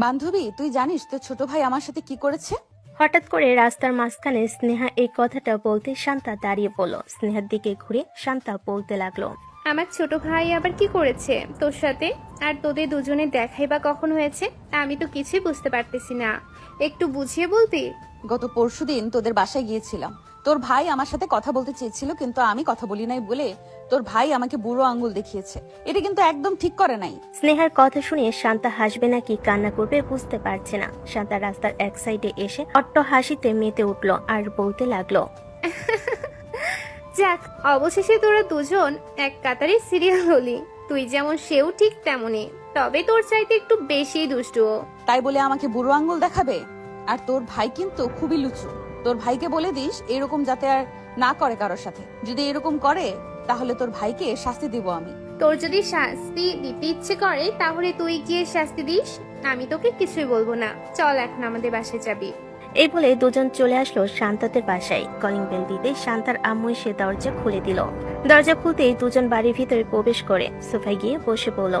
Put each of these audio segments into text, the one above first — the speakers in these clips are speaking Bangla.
বান্ধবী, তুই জানিস তোর ছোট ভাই আমার সাথে কি করেছে? হঠাৎ করে রাস্তার মাঝখানে স্নেহা এই কথাটা বলতে শান্তা দাঁড়িয়ে পড়ল। স্নেহার দিকে ঘুরে শান্তা বলতে লাগলো, আমার ছোট ভাই আবার কি করেছে তোর সাথে? আর তোদের দুজনে দেখাই বা কখন হয়েছে? আমি তো কিছুই বুঝতে পারতেছি না, একটু বুঝিয়ে বলবি? গত পরশুদিন তোদের বাসায় গিয়েছিলাম। তোর ভাই আমার সাথে কথা বলতে চেয়েছিল, কিন্তু আমি কথা বলি নাই বলে তোর ভাই আমাকে বুড়ো আঙ্গুল দেখিয়েছে। এটা কিন্তু একদম ঠিক করে নাই। স্নেহার কথা শুনে শান্তা হাসবে নাকি কান্না করবে বুঝতে পারছে না। শান্তা রাস্তার এক সাইডে এসে অট্ট হাসিতে মেতে উঠলো আর বলতে লাগলো, যাক, অবশেষে তোরা দুজন এক কাতারে সিরিয়াল হলি। তুই যেমন সেও ঠিক তেমনই, তবে তোর চাইতে একটু বেশি দুষ্টু ও। তাই বলে আমাকে বুড়ো আঙ্গুল দেখাবে? আর তোর ভাই কিন্তু খুবই লুচু। তোর ভাইকে বলে দিস এরকম যাতে আর না করে কারোর সাথে। যদি এরকম করে তাহলে তোর ভাইকে শাস্তি দিব আমি। তোর যদি শাস্তি দিতে ইচ্ছে করে তাহলে তুই গিয়ে শাস্তি দিস, আমি তোকে কিছুই বলবো না। চল এখন আমাদের বাসায় যাবি। এই বলে দুজন চলে আসলো শান্তাদের বাসায়। কলিং বেল দিতে শান্তার আম্মু এসে দরজা খুলে দিল। দরজা খুলতেই দুজন বাড়ির ভিতরে প্রবেশ করে সোফায় গিয়ে বসে পড়ল।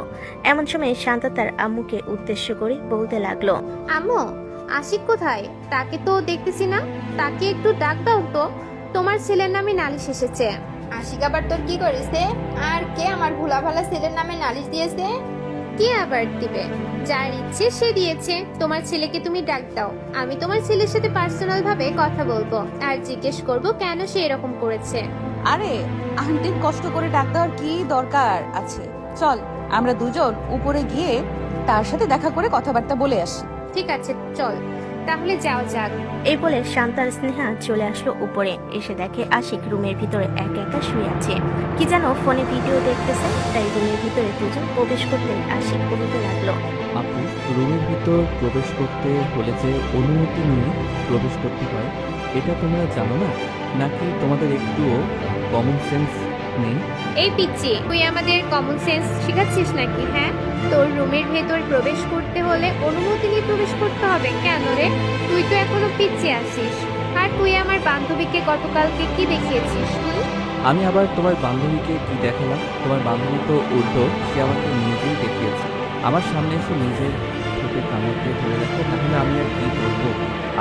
এমন সময় শান্তা তার আম্মুকে উদ্দেশ্য করে বলতে লাগলো, আম্মু, আশিক কোথায়? তাকে তো দেখতেছি না। তাকে একটু ডাক দাও তো, তোমার ছেলের নামে নালিশ এসেছে। আশিক আবার তোর কি করেছে? আর কে আমার ভোলাভালা ছেলের নামে নালিশ দিয়েছে? কি আবার দিবে? যার ইচ্ছে সে দিয়েছে। তোমার ছেলেকে তুমি ডাক দাও, আমি তোমার ছেলের সাথে পার্সোনাল ভাবে কথা বলবো আর জিজ্ঞেস করব কেন সে এরকম করেছে। আরে আন্টির কষ্ট করে ডাক দেওয়ার কি দরকার আছে? চল আমরা দুজন উপরে গিয়ে তার সাথে দেখা করে কথাবার্তা বলে আসি। ঠিক আছে, চল তাহলে যাও যাক। এই বলে শান্তার স্নেহা চলে আসলো উপরে। এসে দেখে আশিক রুমের ভিতরে একা একা শুয়ে আছে, কি যেন ফোনে ভিডিও দেখতেছে। তাই রুমের ভিতরে দুজন প্রবেশ করতে আশিক বলতে লাগলো, আপু, রুমের ভিতর প্রবেশ করতে হলে যে অনুমতি নিয়ে প্রবেশ করতে হয়, এটা তোমরা জানো না? নাকি তোমাদের একটুও কমন সেন্স নেই? এই পিচ্চি, তুই আমাদের কমন সেন্স শেখাচ্ছিস নাকি? হ্যাঁ, তোর রুমের ভেতর প্রবেশ করতে হলে অনুমতি নিয়ে প্রবেশ করতে হবে কেন রে? তুই তো এখনো পিচ্চি আছিস। আর তুই আমার বান্ধবীকে গতকালকে কি দেখিয়েছিস? আমি আবার তোমার বান্ধবীকে কি দেখালাম? তোমার বান্ধবী তো উল্টো, সে আমাকে নিজেই দেখিয়েছে। আমার সামনে এসে নিজের ঠোঁটে কামড়তে ধরে রাখে, তাহলে আমি আর কি করবো?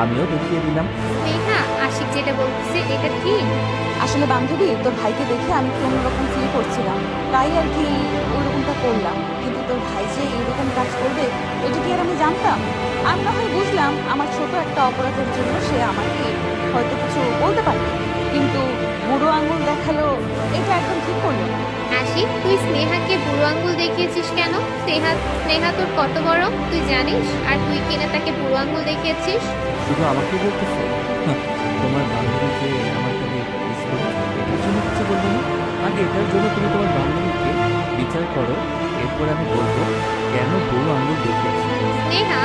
আমিও দেখিয়ে দিলাম। স্নেহা, আশিক যেটা বলতেছে এটা ঠিক। আসলে বান্ধবী, তোর ভাইকে দেখে আমি একটু অন্যরকম ফিল করছিলাম, তাই আর কি ওরকমটা করলাম। কিন্তু তোর ভাই যে এরকম কাজ করবে এটা কি আর আমি জানতাম? আমি না হয় বুঝলাম আমার ছোট একটা অপরাধের জন্য সে আমাকে হয়তো কিছু বলতে পারে, কিন্তু বুড়ো আঙুল দেখালো, এটা একদম ঠিক করলো না। আশিক, তুই স্নেহাকে বুড়ো আঙ্গুল দেখিয়েছিস কেন? স্নেহা স্নেহা তোর কত বড় তুই জানিস? আর তুই কিনা তাকে বুড়ো আঙ্গুল দেখিয়েছিস? শুধু আমাকে বলতেছে? তোমার বান্ধবী যে আমার কাছে কিস করেছে, এটার জন্য কিছু বলবো না? আগে এটার জন্য তুমি তোমার বান্ধবীকে বিচার করো, এরপর আমি বলবো কেন বউ আঙুল দেখিয়েছি। স্নেহা,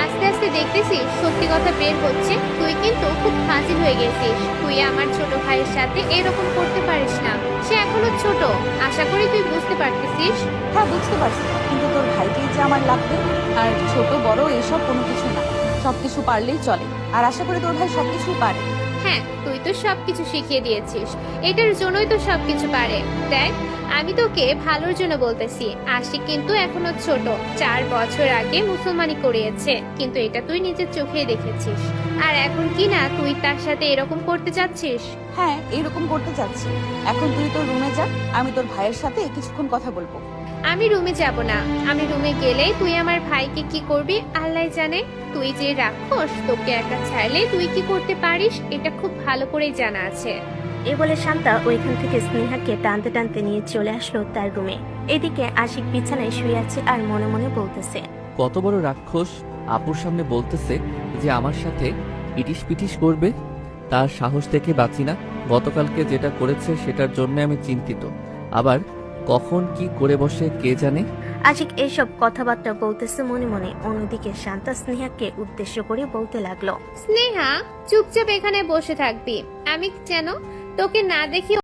আস্তে আস্তে দেখতেছিস সত্যি কথা বের হচ্ছে। তুই কিন্তু খুব ফাজিল হয়ে গেছিস। তুই আমার ছোট ভাইয়ের সাথে এরকম করতে পারিস না। সে এখনো ছোট, আশা করি তুই বুঝতে পারতেছিস। হ্যাঁ, বুঝতে পারছি, কিন্তু তোর ভাইকেই যে আমার লাগবে। আর ছোট বড় এসব কোনো কিছু না, সবকিছু পারলেই চলে। আর আশা করি তোর ভাই সবকিছুই পারে। হ্যাঁ, তুই তো সবকিছু শিখিয়ে দিয়েছিস, এটার জন্যই তো সবকিছু পারে। দেখ, আমি তোকে ভালোর জন্য বলতেছি। আশিক কিন্তু এখনো ছোট, 4 বছর আগে মুসলমানি করিয়েছে, কিন্তু এটা তুই নিজের চোখে দেখেছিস। আর এখন কি না তুই তার সাথে এরকম করতে যাচ্ছিস? হ্যাঁ, এইরকম করতে চাচ্ছি। এখন তুই তোর রুমে যা, আমি তোর ভাইয়ের সাথে কিছুক্ষণ কথা বলবো। আমি রুমে যাব না। আমি রুমে গেলে তুই আমার ভাইকে কি করবি আল্লাহ জানে। তুই যে রাক্ষস, তোকে একা ছাড়লে তুই কি করতে পারিস এটা খুব ভালো করেই জানা আছে। এই বলে শান্তা ওইখান থেকে স্নেহাকে টানতে টানতে নিয়ে চলে আসলো তার রুমে। এদিকে আশিক বিছানায় শুয়ে আছে আর মনে মনে বলতেছে, কত বড় রাক্ষস আপুর সামনে বলতেছে যে আমার সাথে ইটিস পিটিস করবে। তার সাহস দেখে বাঁচি না। গতকালকে যেটা করেছে সেটার জন্য আমি চিন্তিত। আবার কখন কি করে বসে কে জানে। আশিক এইসব কথাবার্তা বলতেছে মনে মনে। অন্যদিকে শান্তা স্নেহাকে উদ্দেশ্য করে বলতে লাগলো, স্নেহা, চুপচাপ এখানে বসে থাকবি। আমি যেন তোকে না দেখি